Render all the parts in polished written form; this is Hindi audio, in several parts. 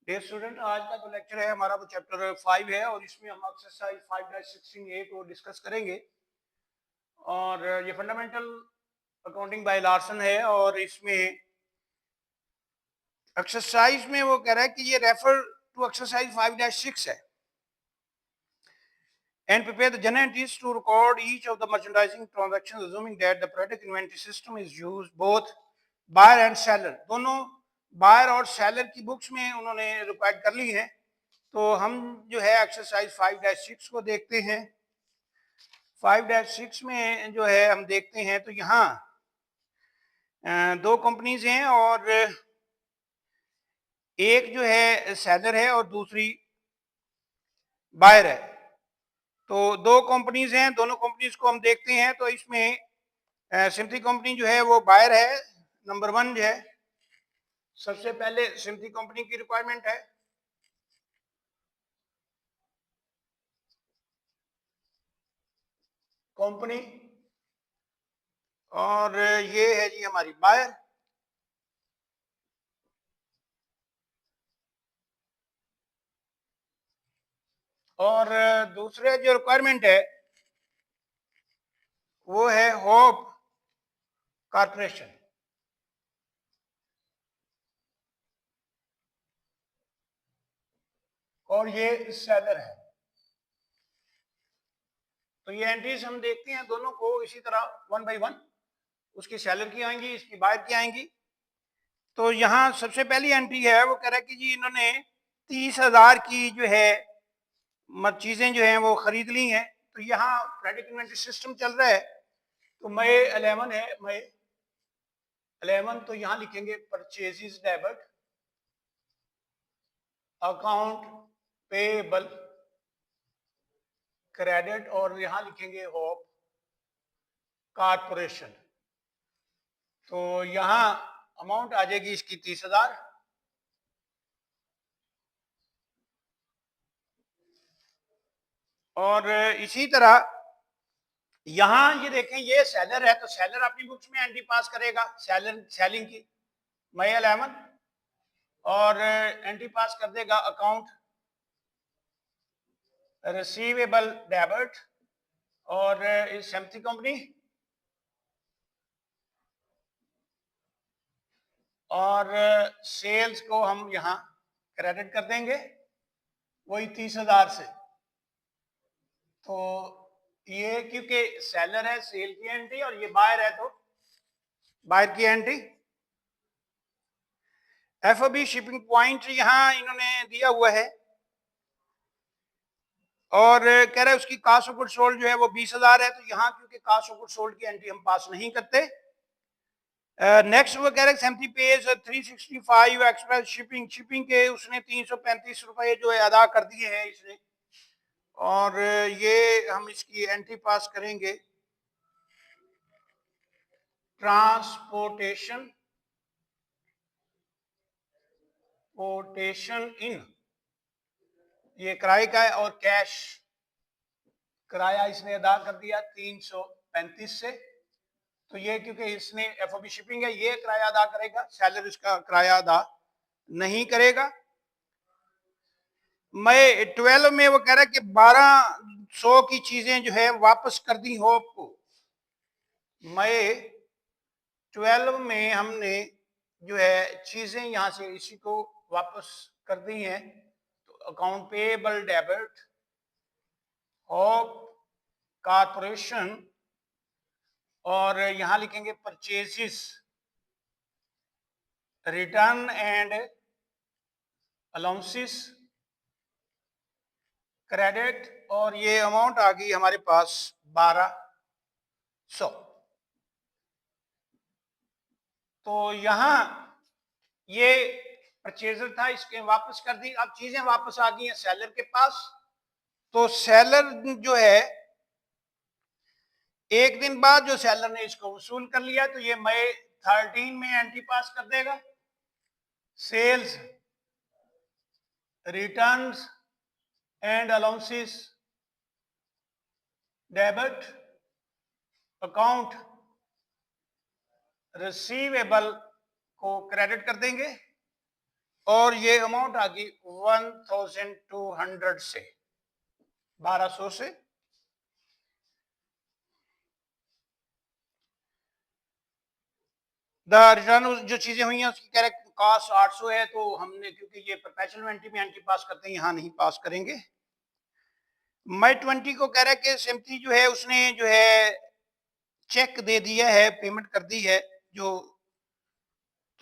डियर स्टूडेंट, आज का जो लेक्चर है हमारा वो चैप्टर 5 है और इसमें हम एक्सरसाइज 5-16 को डिस्कस करेंगे। और ये फंडामेंटल अकाउंटिंग बाय लार्सन है और इसमें एक्सरसाइज में वो कह रहा है कि ये रेफर टू एक्सरसाइज 5-6 है। And prepare the journal entries to record each of the merchandising transactions, assuming that the product inventory system is used both buyer and seller. दोनों बायर और सेलर की बुक्स में उन्होंने रिक्वायर्ड कर ली है। तो हम जो है एक्सरसाइज 5-6 को देखते हैं। 5-6 में जो है हम देखते हैं तो यहाँ दो कंपनीज हैं और एक जो है सेलर है और दूसरी बायर है। तो दो कंपनीज हैं, दोनों कंपनीज को हम देखते हैं। तो इसमें सिम्थी कंपनी जो है वो बायर है, नंबर 1 जो है। सबसे पहले सिम्थी कंपनी की रिक्वायरमेंट है। कंपनी और ये है जी हमारी बायर। और दूसरे जो रिक्वायरमेंट है वो है होप कॉर्पोरेशन। और ये सेलर है। तो ये एंट्रीज हम देखते हैं दोनों को इसी तरह 1 बाय 1। उसकी सेलर की आएंगी, इसकी बायर की आएंगी। तो यहाँ सबसे पहली एंट्री है वो कह रहा है कि जी इन्होंने 30,000 की जो है चीजें जो हैं वो खरीद ली हैं। तो यहाँ क्रेडिट इन्वेंटरी सिस्टम चल रहा है। तो मई 11 है, मई 11। तो यहाँ लिखेंगे purchases debit account payable credit और यहाँ लिखेंगे होप कॉर्पोरेशन। तो यहाँ अमाउंट आ जाएगी इसकी 30,000। और इसी तरह यहाँ ये देखें, ये सेलर है। तो सेलर अपनी बुक्स में एंट्री पास करेगा सेलर सेलिंग की मई 11 और एंट्री पास कर देगा अकाउंट रिसीवेबल डेबिट और इस सिम्थी कंपनी। और सेल्स को हम यहाँ क्रेडिट कर देंगे वही 30,000 से। तो ये क्योंकि सेलर है, सेल की एंट्री, और ये बायर है तो बायर की एंट्री। एफओबी शिपिंग पॉइंट यहाँ इन्होंने दिया हुआ है और कह रहा है उसकी कास्ट ऑफ गुड सोल्ड जो है वो 20,000 है। तो यहाँ क्योंकि कास्ट ऑफ गुड सोल्ड की एंट्री हम पास नहीं करते। नेक्स्ट वो कह रहे हैं सेम्थी पेज 365 एक्सप्रेस शिपिंग। शिपिंग के उसने 335 रुपए जो है अदा कर दिए हैं इसने। और ये हम इसकी एंट्री पास करेंगे ट्रांसपोर्टेशन इन, ये किराए का है। और कैश किराया इसने अदा कर दिया 335 से। तो ये क्योंकि इसने एफओबी शिपिंग है ये किराया अदा करेगा, सेलर इसका किराया अदा नहीं करेगा। मई 12 में वो कह रहा है कि 1200 की चीजें जो है वापस कर दी होप को। मई 12 में हमने जो है चीजें यहां से इसी को वापस कर दी हैं। तो account payable debit hope corporation और यहां लिखेंगे purchases return and allowances credit. और ये अमाउंट आ गई हमारे पास 1200। तो यहां ये परचेजर था, इसके वापस कर दी। अब चीजें वापस आ गई हैं सेलर के पास। तो सेलर जो है एक दिन बाद जो सेलर ने इसको वसूल कर लिया तो ये मई 13 में एंट्री पास कर देगा sales returns and allowances debit account receivable को क्रेडिट कर देंगे और ये अमाउंट आ गई 1200 से, 1200 से। द रिटर्न जो चीजें हुई हैं उसकी करेक्ट कॉस्ट 800 है, तो हमने क्योंकि ये परपेचुअल एंट्री में एंट्री पास करते हैं, यहां नहीं पास करेंगे। मई 20 को कह रहा है कि सिम्पली जो है उसने जो है चेक दे दिया है, पेमेंट कर दी है, जो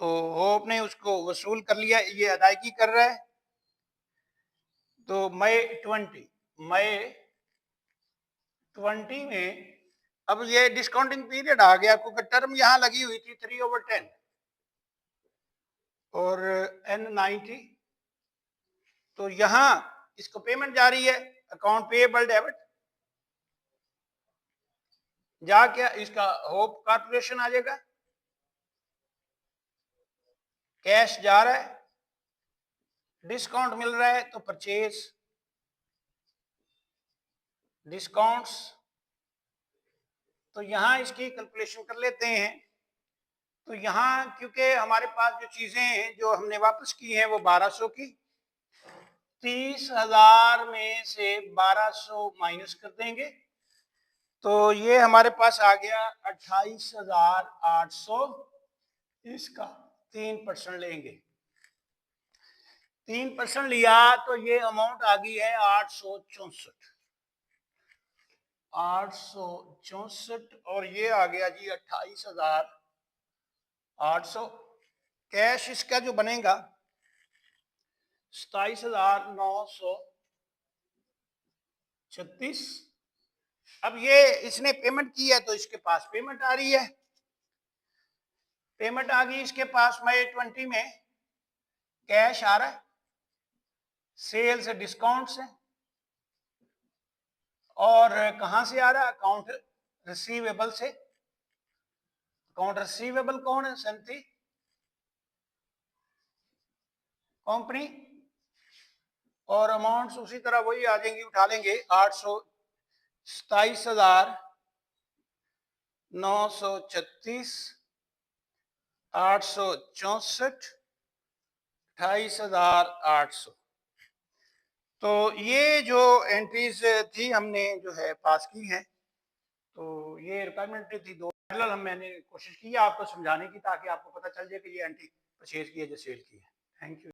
तो होप ने उसको वसूल कर लिया, ये अदायगी कर रहा है। तो मई 20 में अब ये डिस्काउंटिंग पीरियड आ गया, क्योंकि टर्म यहां लगी हुई थी 3/10 और N90, तो यहां इसको पेमेंट जा रही है, अकाउंट पेएबल डेबिट जाके इसका होप कॉर्पोरेशन आ जाएगा, कैश जा रहा है, डिस्काउंट मिल रहा है तो परचेज डिस्काउंट्स, तो यहां इसकी कैलकुलेशन कर लेते हैं। तो यहां क्योंकि हमारे पास जो चीजें हैं जो हमने वापस की हैं वो 1200 की, 30,000 में से 1200 माइनस कर देंगे, तो ये हमारे पास आ गया 28,800। इसका 3% लेंगे, 3% लिया तो ये अमाउंट आ गई है 864 और ये आ गया जी 28,800। कैश इसका जो बनेगा 27,936। अब ये इसने पेमेंट की है तो इसके पास पेमेंट आ रही है, पेमेंट आ गई इसके पास मई 20 में, कैश आ रहा है, सेल से डिस्काउंट से, और कहां से आ रहा है, अकाउंट रिसीवेबल से। अकाउंट रिसीवेबल कौन है, संति कंपनी, और अमाउंट्स उसी तरह वही आ जाएंगी, उठा लेंगे 27,936, 864, 28,800। तो ये जो एंट्रीज थी हमने जो है पास की हैं, तो ये रिक्वायरमेंट थी दो पैरेलल, मैंने कोशिश की आपको समझाने की ताकि आपको पता चल जाए कि ये एंट्री परचेज की है जो सेल की है। Thank you.